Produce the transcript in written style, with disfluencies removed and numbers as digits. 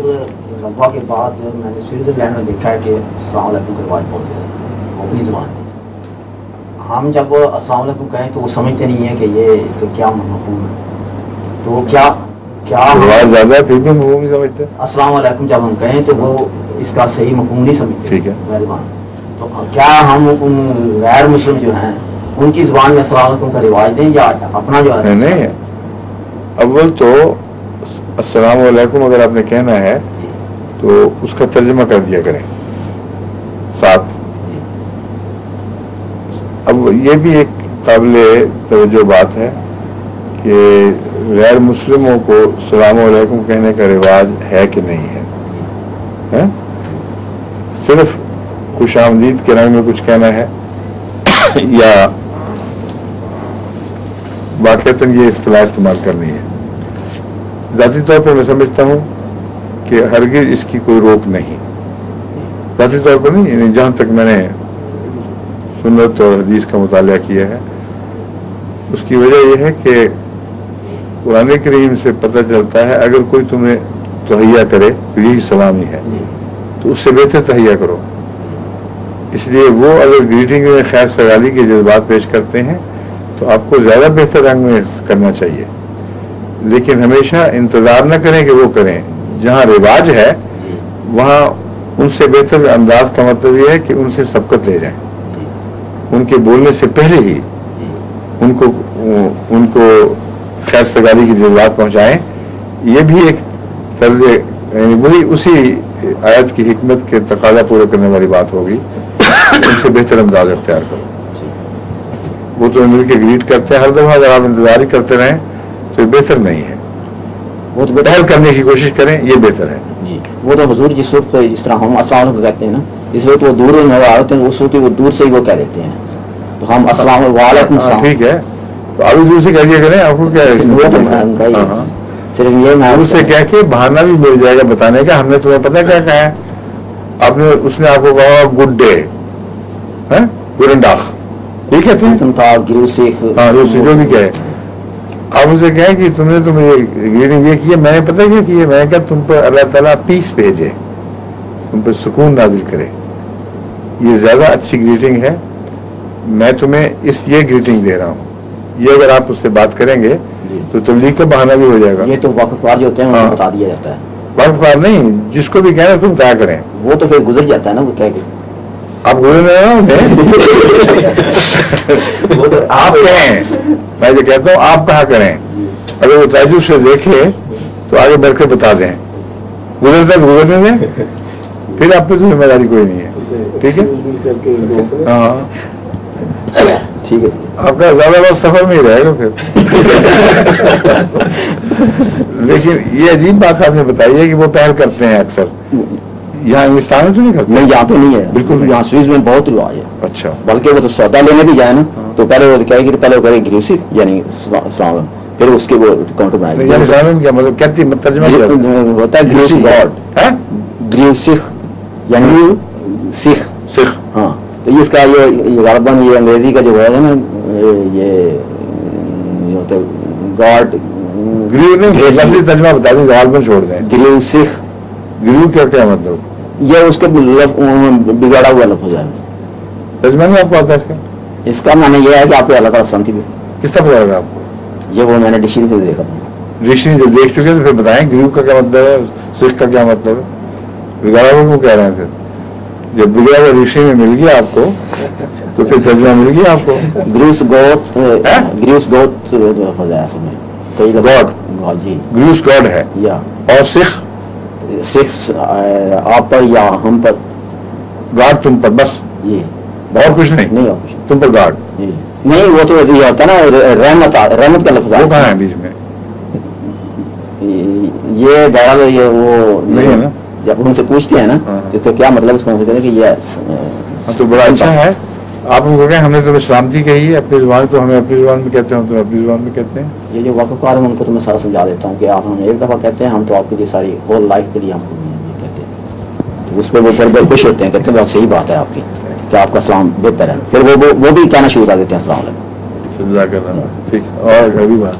غلبہ کے بعد میں نے سوئٹزرلینڈ میں دیکھا ہے کہ السلام علیکم کا رواج بہت زیادہ ہے اپنی زبان میں. ہم جب السلام علیکم کہیں تو وہ سمجھتے نہیں ہیں کہ یہ اس کا کیا مفہوم ہے. تو کیا رواج زیادہ ہے پھر بھی مفہوم نہیں سمجھتے. السلام علیکم جب ہم کہیں تو وہ اس کا صحیح مفہوم نہیں سمجھتے. ٹھیک ہے. غیربان تو کیا ہم ان غیر مسلم جو ہیں ان کی زبان میں السلام علیکم کا رواج دیں یا اپنا جو ہے؟ نہیں, اول تو السلام علیکم اگر آپ نے کہنا ہے تو اس کا ترجمہ کر دیا کریں ساتھ. اب یہ بھی ایک قابل توجہ بات ہے کہ غیر مسلموں کو السلام علیکم کہنے کا رواج ہے کہ نہیں ہے. صرف خوش آمدید کے رنگ میں کچھ کہنا ہے یا واقعتاً یہ اصطلاح استعمال کرنی ہے. ذاتی طور پر میں سمجھتا ہوں کہ ہرگز اس کی کوئی روک نہیں. ذاتی طور پر نہیں, یعنی جہاں تک میں نے سنت اور حدیث کا مطالعہ کیا ہے اس کی وجہ یہ ہے کہ قرآن کریم سے پتہ چلتا ہے اگر کوئی تمہیں تہیہ کرے تو یہی سلامی ہے تو اس سے بہتر تہیہ کرو. اس لیے وہ اگر گریٹنگ میں خیر سگالی کے جذبات پیش کرتے ہیں تو آپ کو زیادہ بہتر رنگ میں کرنا چاہیے, لیکن ہمیشہ انتظار نہ کریں کہ وہ کریں. جہاں رواج ہے وہاں ان سے بہتر انداز کا مطلب یہ ہے کہ ان سے سبقت لے جائیں, ان کے بولنے سے پہلے ہی ان کو خیر سگالی کے جذبات پہنچائیں. یہ بھی ایک طرز یعنی وہی اسی آیت کی حکمت کے تقاضا پورا کرنے والی بات ہوگی. ان سے بہتر انداز اختیار کرو. وہ تو مل کے گریٹ کرتے ہیں ہر دفعہ, اگر آپ انتظار ہی کرتے رہیں تو یہ بہتر نہیں ہے. وہ تو پہل کرنے کی کوشش کریں, یہ بہتر ہے. جی وہ تو حضور جس وقت جس طرح ہم السلام علیکم کہتے ہیں نا, اس وقت وہ دور نظر آ رہے ہیں اس وقت وہ دور سے ہی وہ کہہ دیتے ہیں تو ہم السلام علیکم. ٹھیک ہے, تو ابھی دور سے کہہ دیا کریں. آپ کو کیا ہے صرف یہ دور سے کہہ کے بہانہ بھی مل جائے گا بتانے کا ہم نے تمہیں پتہ کیا کہا ہے. آپ نے اس نے آپ کو کہا گڈ ڈے, گڈن ڈاک, ٹھیک ہے جو بھی کہے. آپ اسے کہیں کہ تم نے گریٹنگ یہ کی ہے, میں نے پتہ کیا کی ہے, میں نے کہا تم پر اللہ تعالیٰ پیس بھیجے, تم پر سکون نازل کرے. یہ زیادہ اچھی گریٹنگ ہے. میں تمہیں یہ گریٹنگ دے رہا ہوں. یہ اگر آپ اس سے بات کریں گے تو تبلیغ کا بہانہ بھی ہو جائے گا. یہ تو وقفار جو ہوتے ہیں انہیں بتا دیا جاتا ہے. وقفار نہیں, جس کو بھی کہنا اس کو بتایا کریں. وہ تو پھر گزر جاتا ہے نا, وہ کہہ کے آپ گزر آپ کہیں, میں جو کہتا ہوں آپ کہا کریں. اگر وہ تعجب سے دیکھے تو آگے بڑھ کر بتا دیں. گزرتا تو گزرنے دیں, پھر آپ پہ تو ذمہ داری کوئی نہیں ہے. ٹھیک ہے, ہاں ٹھیک ہے. آپ کا زیادہ بہت سفر میں ہی رہے گا پھر. لیکن یہ عجیب بات آپ نے بتائی ہے کہ وہ پہل کرتے ہیں اکثر. یہاں ہندوستان میں تو نہیں کرتے. نہیں, یہاں پہ نہیں ہے بالکل. یہاں سوئس میں بہت رواج ہے. اچھا. بلکہ وہ تو سودا لینے بھی جائے نا تو پہلے وہ کہے گی پہلے وہ کرے گریوسی یعنی السلام علیکم, پھر اس کے وہ کاؤنٹر بنائے گا. کیا مطلب کہتی ترجمہ ہوتا ہے گریوسی گاڈ, گریو سکھ یعنی سکھ. ہاں, تو اس کا یہ غالباً یہ انگریزی کا جو ورڈ ہے نا, یہ ہوتا ہے گاڈ. گریو نہیں, لفظی ترجمہ بتا دیں, غالباً چھوڑ دیں. گریو سکھ, گریو کیا مطلب؟ یہ اس کے بگاڑا ہوا لفظ ہے. ترجمہ نہیں آپ کو آتا اس کا معنی یہ ہے کہ آپ کو اللہ تعالیٰ سلامتی بھی. کس طرح بتائے گا آپ کو؟ یہ وہ میں نے ڈکشنری سے دیکھا تھا. ڈکشنری جب دیکھ چکے تو پھر بتائیں گریو کا کیا مطلب ہے, سکھ کا کیا مطلب ہے. بگاڑا ہوا کو کہہ رہے ہیں. پھر جب بگڑا ہوا ڈکشنری میں مل گیا آپ کو تو پھر ترجمہ مل گیا آپ کو. گریوس گوت لفظ ہے اصل میں. گاڈ, جی گریوس گاڈ ہے. یا اور سکھ آپ پر یا ہم پر. گاڈ تم پر بس, جی اور کچھ نہیں. نہیں اور کچھ تم پر گاڈ. جی نہیں, وہ تو یہ ہوتا ہے نا رحمت کا لفظ. وہ کہاں ہے بیچ میں؟ یہ بہرحال یہ وہ نہیں ہے نا. جب ان سے پوچھتے ہیں نا تو اس کا کیا مطلب, اس کو کہتے ہیں کہ یہ تو بڑا اچھا ہے. آپ ان کو کہیں ہم نے تمہیں سلامتی کہی ہے اپنی زبان, تو ہمیں اپنی زبان میں کہتے ہیں, ہم تمہیں اپنی زبان میں کہتے ہیں. یہ جو وقفار ہیں ان کو تو میں سارا سمجھا دیتا ہوں کہ آپ ہمیں ایک دفعہ کہتے ہیں, ہم تو آپ کے لیے ساری ہول لائف کے لیے ہم کو یہ کہتے ہیں. تو اس پہ وہ بڑے خوش ہوتے ہیں, کہتے ہیں بہت صحیح بات ہے آپ کی کہ آپ کا سلام بہتر ہے. پھر وہ بھی کہنا شروع کر دیتے ہیں السلام علیکم. ٹھیک, اور ابھی بات